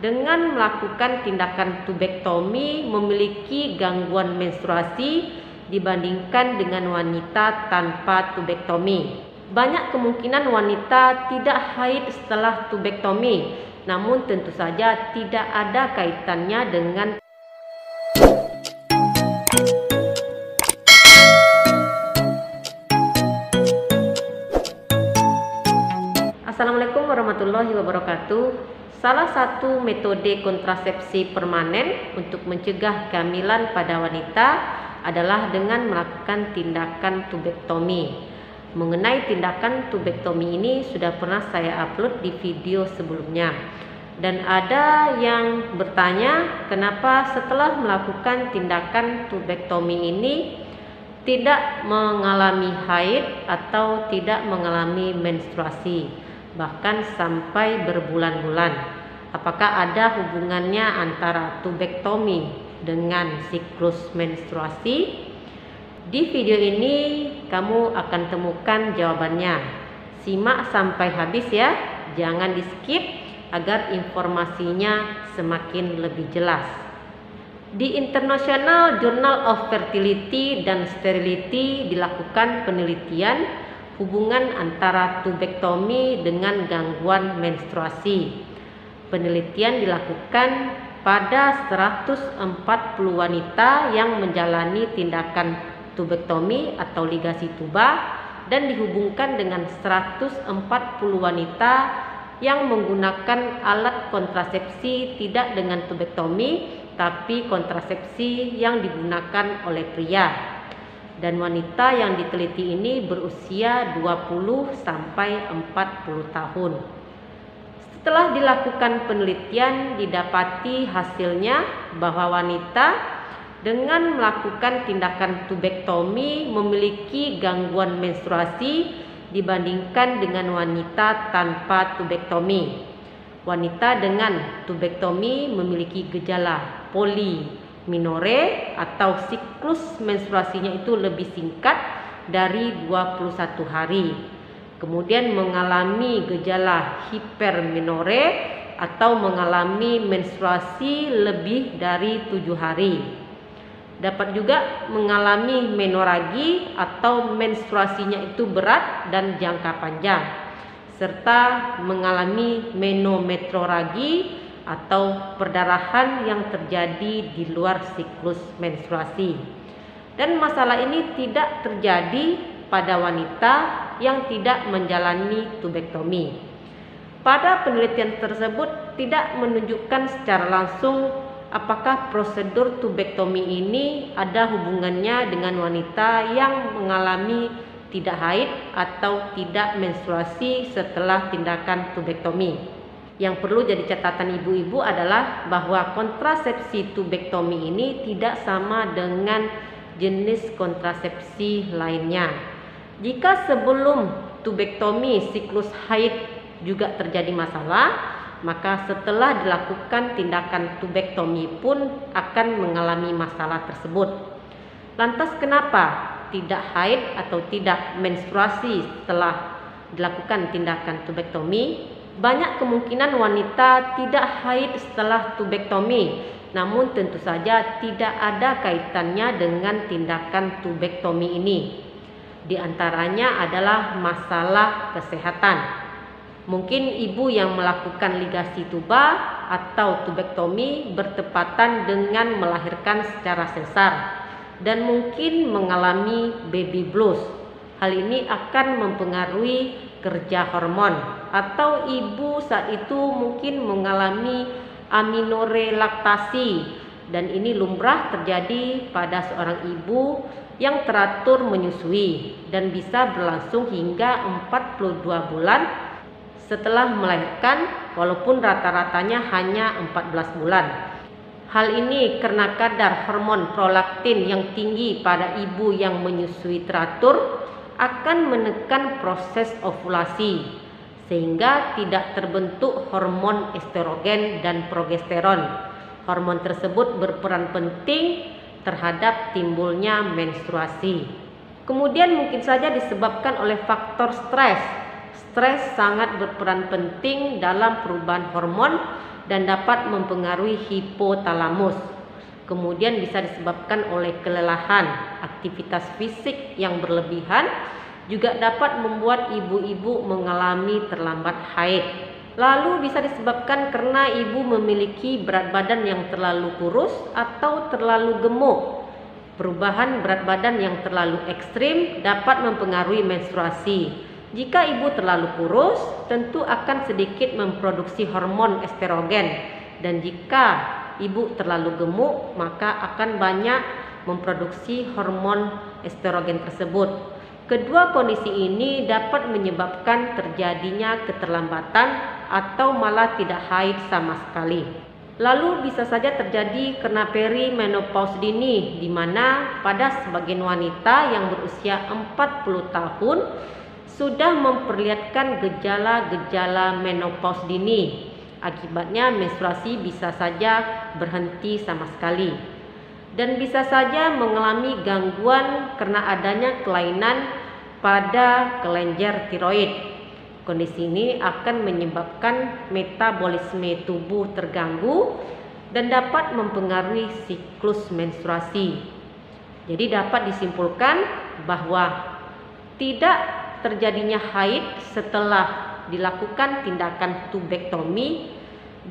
dengan melakukan tindakan tubektomi memiliki gangguan menstruasi dibandingkan dengan wanita tanpa tubektomi. Banyak kemungkinan wanita tidak haid setelah tubektomi, namun tentu saja tidak ada kaitannya dengan Assalamualaikum warahmatullahi wabarakatuh. Salah satu metode kontrasepsi permanen untuk mencegah kehamilan pada wanita adalah dengan melakukan tindakan tubektomi. Mengenai tindakan tubektomi ini sudah pernah saya upload di video sebelumnya. Dan ada yang bertanya, kenapa setelah melakukan tindakan tubektomi ini tidak mengalami haid atau tidak mengalami menstruasi, bahkan sampai berbulan-bulan. Apakah ada hubungannya antara tubektomi dengan siklus menstruasi? Di video ini kamu akan temukan jawabannya. Simak sampai habis ya, jangan di skip agar informasinya semakin lebih jelas. Di International Journal of Fertility and Sterility dilakukan penelitian hubungan antara tubektomi dengan gangguan menstruasi. Penelitian dilakukan pada 140 wanita yang menjalani tindakan tubektomi atau ligasi tuba dan dihubungkan dengan 140 wanita yang menggunakan alat kontrasepsi tidak dengan tubektomi tapi kontrasepsi yang digunakan oleh pria. Dan wanita yang diteliti ini berusia 20 sampai 40 tahun. Setelah dilakukan penelitian, didapati hasilnya bahwa wanita dengan melakukan tindakan tubektomi memiliki gangguan menstruasi dibandingkan dengan wanita tanpa tubektomi. Wanita dengan tubektomi memiliki gejala poliminore atau siklus menstruasinya itu lebih singkat dari 21 hari. Kemudian mengalami gejala hipermenore atau mengalami menstruasi lebih dari 7 hari. Dapat juga mengalami menoragi atau menstruasinya itu berat dan jangka panjang, serta mengalami menometroragi atau perdarahan yang terjadi di luar siklus menstruasi. Dan masalah ini tidak terjadi pada wanita yang tidak menjalani tubektomi. Pada penelitian tersebut tidak menunjukkan secara langsung apakah prosedur tubektomi ini ada hubungannya dengan wanita yang mengalami tidak haid atau tidak menstruasi setelah tindakan tubektomi. Yang perlu jadi catatan ibu-ibu adalah bahwa kontrasepsi tubektomi ini tidak sama dengan jenis kontrasepsi lainnya. Jika sebelum tubektomi siklus haid juga terjadi masalah, maka setelah dilakukan tindakan tubektomi pun akan mengalami masalah tersebut. Lantas kenapa tidak haid atau tidak menstruasi setelah dilakukan tindakan tubektomi? Banyak kemungkinan wanita tidak haid setelah tubektomi, namun tentu saja tidak ada kaitannya dengan tindakan tubektomi ini. Di antaranya adalah masalah kesehatan. Mungkin ibu yang melakukan ligasi tuba atau tubektomi bertepatan dengan melahirkan secara sesar dan mungkin mengalami baby blues. Hal ini akan mempengaruhi kerja hormon, atau ibu saat itu mungkin mengalami aminore laktasi, dan ini lumrah terjadi pada seorang ibu yang teratur menyusui dan bisa berlangsung hingga 42 bulan setelah melahirkan, walaupun rata-ratanya hanya 14 bulan. Hal ini karena kadar hormon prolaktin yang tinggi pada ibu yang menyusui teratur akan menekan proses ovulasi, sehingga tidak terbentuk hormon estrogen dan progesteron. Hormon tersebut berperan penting terhadap timbulnya menstruasi. Kemudian mungkin saja disebabkan oleh faktor stres. Stres sangat berperan penting dalam perubahan hormon dan dapat mempengaruhi hipotalamus. Kemudian bisa disebabkan oleh kelelahan, aktivitas fisik yang berlebihan, juga dapat membuat ibu-ibu mengalami terlambat haid. Lalu bisa disebabkan karena ibu memiliki berat badan yang terlalu kurus atau terlalu gemuk. Perubahan berat badan yang terlalu ekstrim dapat mempengaruhi menstruasi. Jika ibu terlalu kurus, tentu akan sedikit memproduksi hormon estrogen, dan jika ibu terlalu gemuk, maka akan banyak memproduksi hormon estrogen tersebut. Kedua kondisi ini dapat menyebabkan terjadinya keterlambatan atau malah tidak haid sama sekali. Lalu bisa saja terjadi karena perimenopause dini, di mana pada sebagian wanita yang berusia 40 tahun sudah memperlihatkan gejala-gejala menopause dini. Akibatnya menstruasi bisa saja berhenti sama sekali, dan bisa saja mengalami gangguan karena adanya kelainan pada kelenjar tiroid. Kondisi ini akan menyebabkan metabolisme tubuh terganggu dan dapat mempengaruhi siklus menstruasi. Jadi dapat disimpulkan bahwa tidak terjadinya haid setelah dilakukan tindakan tubektomi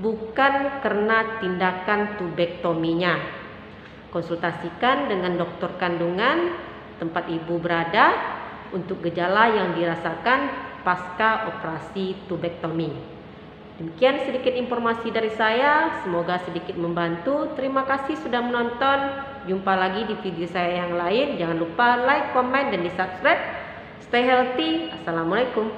bukan karena tindakan tubektominya. Konsultasikan dengan dokter kandungan tempat ibu berada untuk gejala yang dirasakan pasca operasi tubektomi. Demikian sedikit informasi dari saya, semoga sedikit membantu. Terima kasih sudah menonton. Jumpa lagi di video saya yang lain. Jangan lupa like, comment, dan di subscribe. Stay healthy. Assalamualaikum.